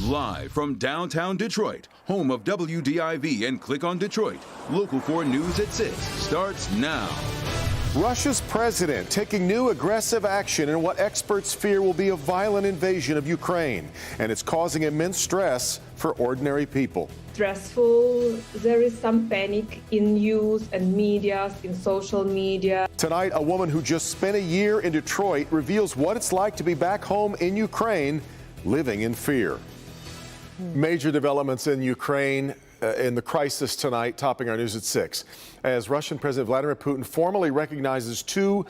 Live from downtown Detroit, home of WDIV and Click on Detroit, Local 4 News at 6 starts now. Russia's president taking new aggressive action in what experts fear will be a violent invasion of Ukraine. And it's causing immense stress for ordinary people. Stressful. There is some panic in news and media, in social media. Tonight, a woman who just spent a year in Detroit reveals what it's like to be back home in Ukraine, living in fear. Major developments in Ukraine in the crisis tonight, topping our news at 6. As Russian President Vladimir Putin formally recognizes two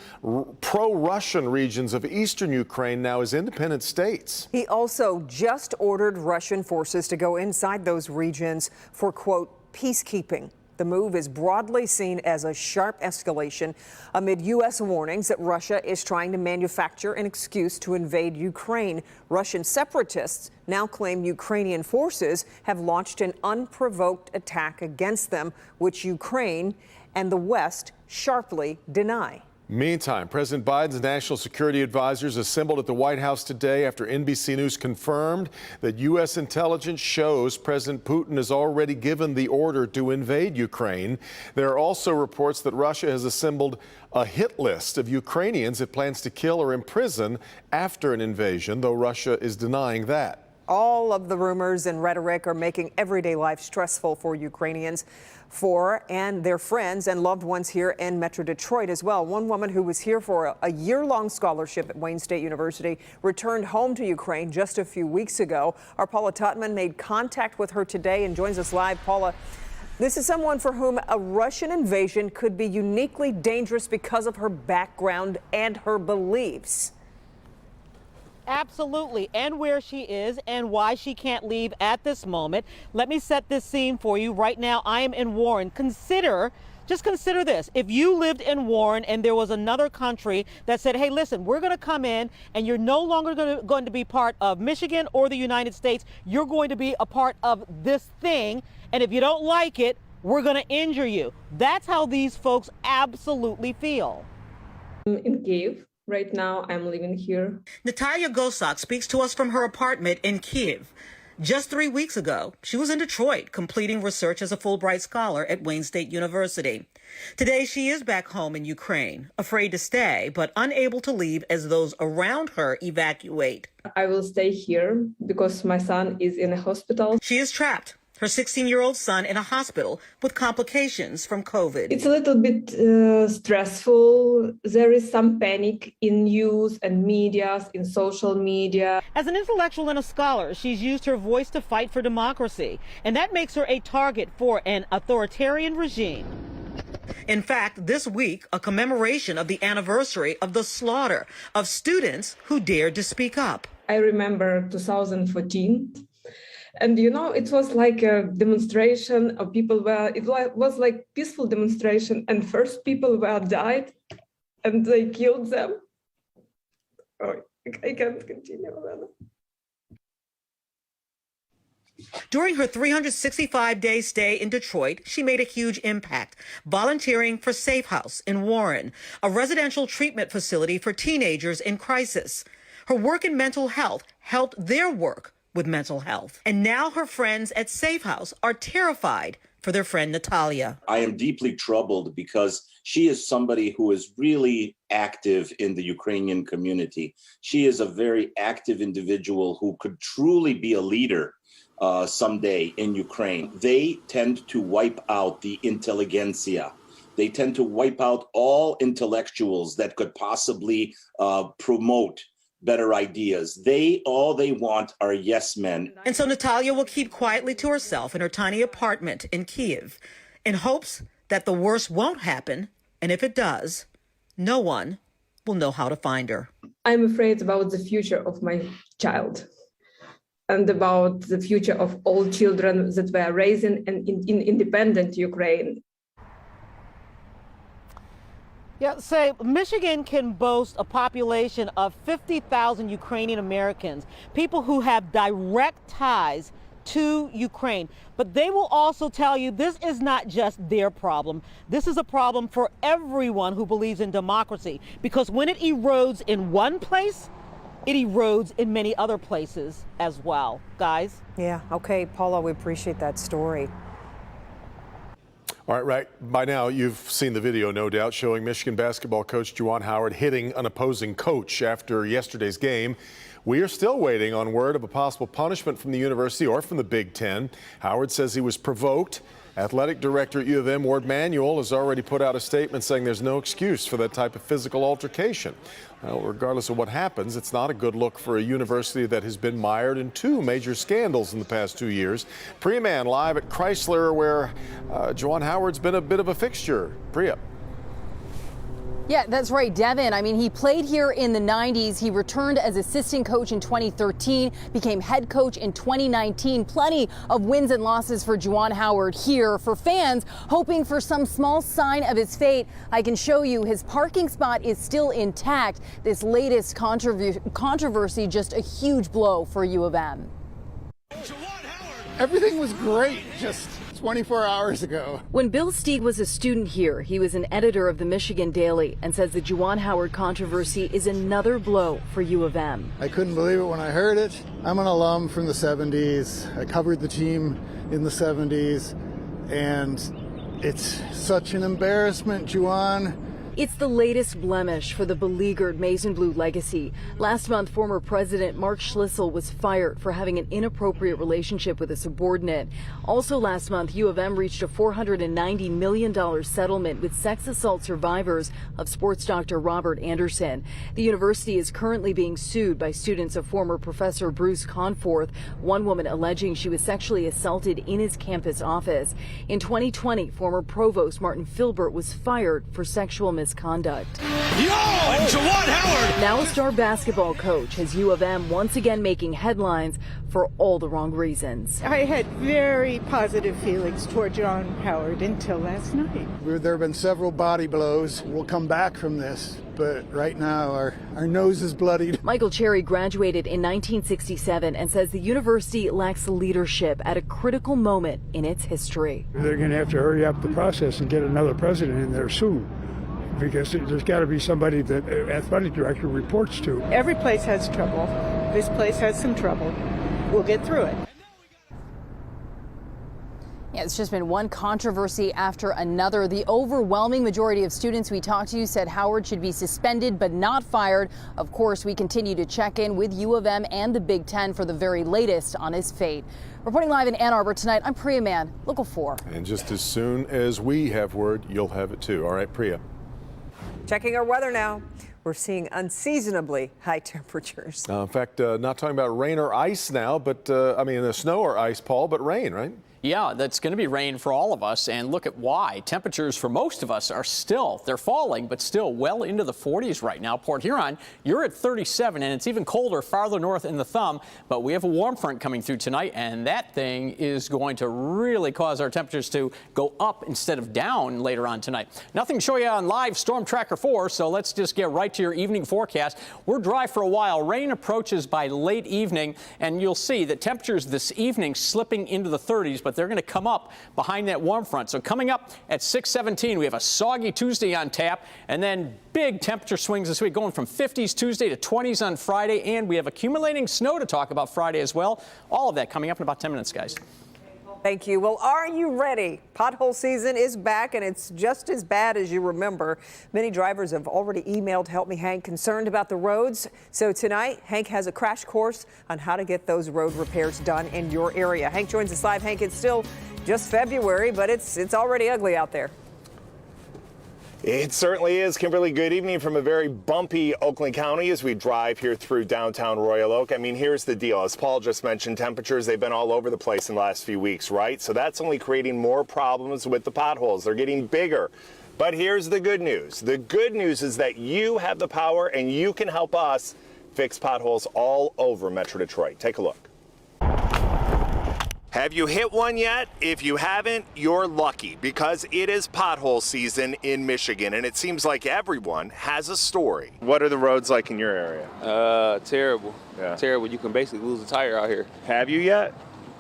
pro-Russian regions of eastern Ukraine now as independent states. He also just ordered Russian forces to go inside those regions for, quote, peacekeeping. The move is broadly seen as a sharp escalation amid U.S. warnings that Russia is trying to manufacture an excuse to invade Ukraine. Russian separatists now claim Ukrainian forces have launched an unprovoked attack against them, which Ukraine and the West sharply deny. Meantime, President Biden's national security advisors assembled at the White House today after NBC News confirmed that U.S. intelligence shows President Putin has already given the order to invade Ukraine. There are also reports that Russia has assembled a hit list of Ukrainians it plans to kill or imprison after an invasion, though Russia is denying that. All of the rumors and rhetoric are making everyday life stressful for Ukrainians, and their friends and loved ones here in Metro Detroit as well. One woman who was here for a year-long scholarship at Wayne State University returned home to Ukraine just a few weeks ago. Our Paula Tutman made contact with her today and joins us live. Paula, this is someone for whom a Russian invasion could be uniquely dangerous because of her background and her beliefs. Absolutely, and where she is and why she can't leave at this moment. Let me set this scene for you. Right now, I am in Warren. Just consider this. If you lived in Warren and there was another country that said, hey, listen, we're going to come in and you're no longer going to be part of Michigan or the United States. You're going to be a part of this thing. And if you don't like it, we're going to injure you. That's how these folks absolutely feel. In Kyiv. Right now, I'm living here. Natalia Gosak speaks to us from her apartment in Kyiv. Just 3 weeks ago, she was in Detroit completing research as a Fulbright scholar at Wayne State University. Today, she is back home in Ukraine, afraid to stay, but unable to leave as those around her evacuate. I will stay here because my son is in a hospital. She is trapped. Her 16-year-old son in a hospital with complications from COVID. It's a little bit stressful. There is some panic in news and media, in social media. As an intellectual and a scholar, she's used her voice to fight for democracy, and that makes her a target for an authoritarian regime. In fact, this week, a commemoration of the anniversary of the slaughter of students who dared to speak up. I remember 2014. And, it was like a demonstration of people it was like peaceful demonstration. And first people died and they killed them. Oh, I can't continue. During her 365-day stay in Detroit, she made a huge impact, volunteering for Safe House in Warren, a residential treatment facility for teenagers in crisis. Her work in mental health helped their work with mental health. And now her friends at Safe House are terrified for their friend Natalia. I am deeply troubled because she is somebody who is really active in the Ukrainian community. She is a very active individual who could truly be a leader someday in Ukraine. They tend to wipe out the intelligentsia. They tend to wipe out all intellectuals that could possibly promote better ideas. All they want are yes men. And so Natalia will keep quietly to herself in her tiny apartment in Kyiv in hopes that the worst won't happen. And if it does, no one will know how to find her. I'm afraid about the future of my child and about the future of all children that were raised in independent Ukraine. Yeah, say Michigan can boast a population of 50,000 Ukrainian Americans, people who have direct ties to Ukraine. But they will also tell you this is not just their problem. This is a problem for everyone who believes in democracy, because when it erodes in one place, it erodes in many other places as well. Guys? Yeah, okay, Paula, we appreciate that story. All right, by now you've seen the video, no doubt, showing Michigan basketball coach Juwan Howard hitting an opposing coach after yesterday's game. We are still waiting on word of a possible punishment from the university or from the Big Ten. Howard says he was provoked. Athletic director at U of M, Ward Manuel, has already put out a statement saying there's no excuse for that type of physical altercation. Well, regardless of what happens, it's not a good look for a university that has been mired in 2 major scandals in the past 2 years. Priya Mann live at Chrysler, where Juwan Howard's been a bit of a fixture. Priya. Yeah, that's right, Devin. I mean, he played here in the 90s. He returned as assistant coach in 2013, became head coach in 2019. Plenty of wins and losses for Juwan Howard here. For fans hoping for some small sign of his fate, I can show you his parking spot is still intact. This latest controversy, just a huge blow for U of M. Everything was great just 24 hours ago. When Bill Stieg was a student here, he was an editor of the Michigan Daily and says the Juwan Howard controversy is another blow for U of M. I couldn't believe it when I heard it. I'm an alum from the 70s. I covered the team in the 70s, and it's such an embarrassment, Juwan. It's the latest blemish for the beleaguered Maize and Blue legacy. Last month, former President Mark Schlissel was fired for having an inappropriate relationship with a subordinate. Also last month, U of M reached a $490 million settlement with sex assault survivors of sports doctor Robert Anderson. The university is currently being sued by students of former Professor Bruce Conforth, one woman alleging she was sexually assaulted in his campus office. In 2020, former Provost Martin Filbert was fired for sexual misconduct. And Juwan Howard! Now a star basketball coach has U of M once again making headlines for all the wrong reasons. I had very positive feelings toward Juwan Howard until last night. There have been several body blows. We'll come back from this, but right now our nose is bloodied. Michael Cherry graduated in 1967 and says the university lacks leadership at a critical moment in its history. They're going to have to hurry up the process and get another president in there soon, because there's got to be somebody that the athletic director reports to. Every place has trouble. This place has some trouble. We'll get through it. Yeah, it's just been one controversy after another. The overwhelming majority of students we talked to said Howard should be suspended but not fired. Of course, we continue to check in with U of M and the Big Ten for the very latest on his fate. Reporting live in Ann Arbor tonight, I'm Priya Mann, Local 4. And just as soon as we have word, you'll have it too. All right, Priya. Checking our weather now. We're seeing unseasonably high temperatures. In fact, not talking about rain or ice now, but I mean, snow or ice, Paul, but rain, right? Yeah, that's going to be rain for all of us, and look at why. Temperatures for most of us are they're falling, but still well into the 40s right now. Port Huron, you're at 37, and it's even colder farther north in the Thumb, but we have a warm front coming through tonight, and that thing is going to really cause our temperatures to go up instead of down later on tonight. Nothing to show you on live Storm Tracker 4, so let's just get right to your evening forecast. We're dry for a while. Rain approaches by late evening, and you'll see that temperatures this evening slipping into the 30s, but they're going to come up behind that warm front. So coming up at 6:17, we have a soggy Tuesday on tap, and then big temperature swings this week, going from 50s Tuesday to 20s on Friday, and we have accumulating snow to talk about Friday as well. All of that coming up in about 10 minutes, guys. Thank you. Well, are you ready? Pothole season is back, and it's just as bad as you remember. Many drivers have already emailed Help Me Hank concerned about the roads. So tonight, Hank has a crash course on how to get those road repairs done in your area. Hank joins us live. Hank, it's still just February, but it's already ugly out there. It certainly is, Kimberly. Good evening from a very bumpy Oakland County as we drive here through downtown Royal Oak. I mean, here's the deal. As Paul just mentioned, temperatures, they've been all over the place in the last few weeks, right? So that's only creating more problems with the potholes. They're getting bigger. But here's the good news. The good news is that you have the power and you can help us fix potholes all over Metro Detroit. Take a look. Have you hit one yet? If you haven't, you're lucky because it is pothole season in Michigan, and it seems like everyone has a story. What are the roads like in your area? Terrible. Yeah. Terrible. You can basically lose a tire out here. Have you yet?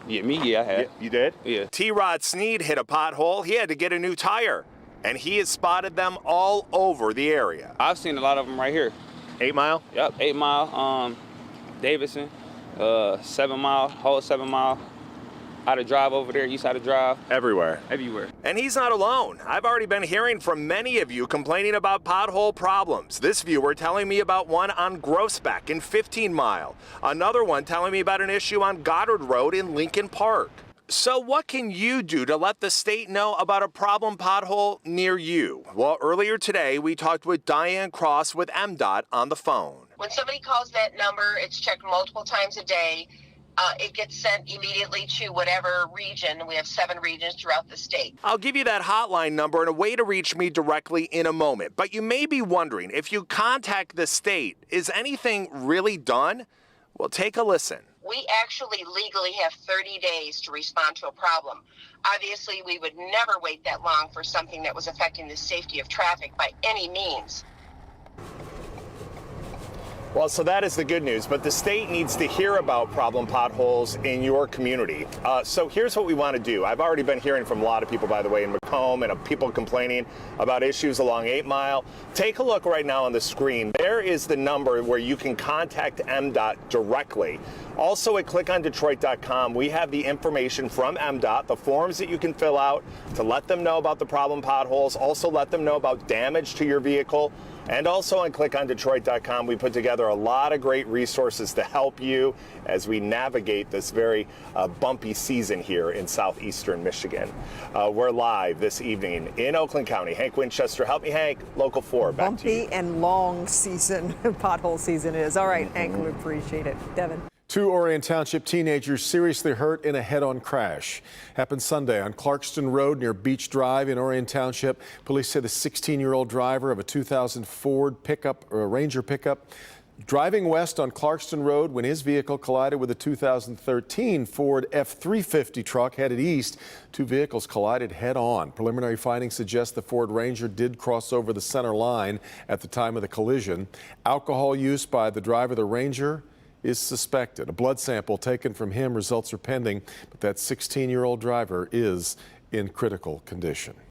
Yeah, I have. Yeah, you did? Yeah. T-Rod Sneed hit a pothole. He had to get a new tire, and he has spotted them all over the area. I've seen a lot of them right here. 8 Mile? Yep, 8 Mile. Davidson, 7 Mile, whole 7 Mile. How to drive over there, east side of drive. Everywhere. Everywhere. And he's not alone. I've already been hearing from many of you complaining about pothole problems. This viewer telling me about one on Grossbeck in 15 Mile. Another one telling me about an issue on Goddard Road in Lincoln Park. So what can you do to let the state know about a problem pothole near you? Well, earlier today, we talked with Diane Cross with MDOT on the phone. When somebody calls that number, it's checked multiple times a day. It gets sent immediately to whatever region. We have 7 regions throughout the state. I'll give you that hotline number and a way to reach me directly in a moment. But you may be wondering, if you contact the state, is anything really done? Well, take a listen. We actually legally have 30 days to respond to a problem. Obviously, we would never wait that long for something that was affecting the safety of traffic by any means. Well, so that is the good news, but the state needs to hear about problem potholes in your community. So here's what we want to do. I've already been hearing from a lot of people, by the way, in Macomb, and people complaining about issues along 8 Mile. Take a look right now on the screen. There is the number where you can contact MDOT directly. Also at clickondetroit.com, we have the information from MDOT, the forms that you can fill out to let them know about the problem potholes, also let them know about damage to your vehicle. And also on clickondetroit.com, we put together a lot of great resources to help you as we navigate this very bumpy season here in southeastern Michigan. We're live this evening in Oakland County. Hank Winchester, help me, Hank. Local 4, back to you. Bumpy and long season, pothole season it is. All right, Hank, we appreciate it. Devin. 2 Orion Township teenagers seriously hurt in a head-on crash. Happened Sunday on Clarkston Road near Beach Drive in Orion Township. Police say the 16-year-old driver of a 2000 Ford pickup, or a Ranger pickup, driving west on Clarkston Road when his vehicle collided with a 2013 Ford F-350 truck headed east. 2 vehicles collided head-on. Preliminary findings suggest the Ford Ranger did cross over the center line at the time of the collision. Alcohol use by the driver of the Ranger is suspected. A blood sample taken from him, results are pending, but that 16-year-old driver is in critical condition.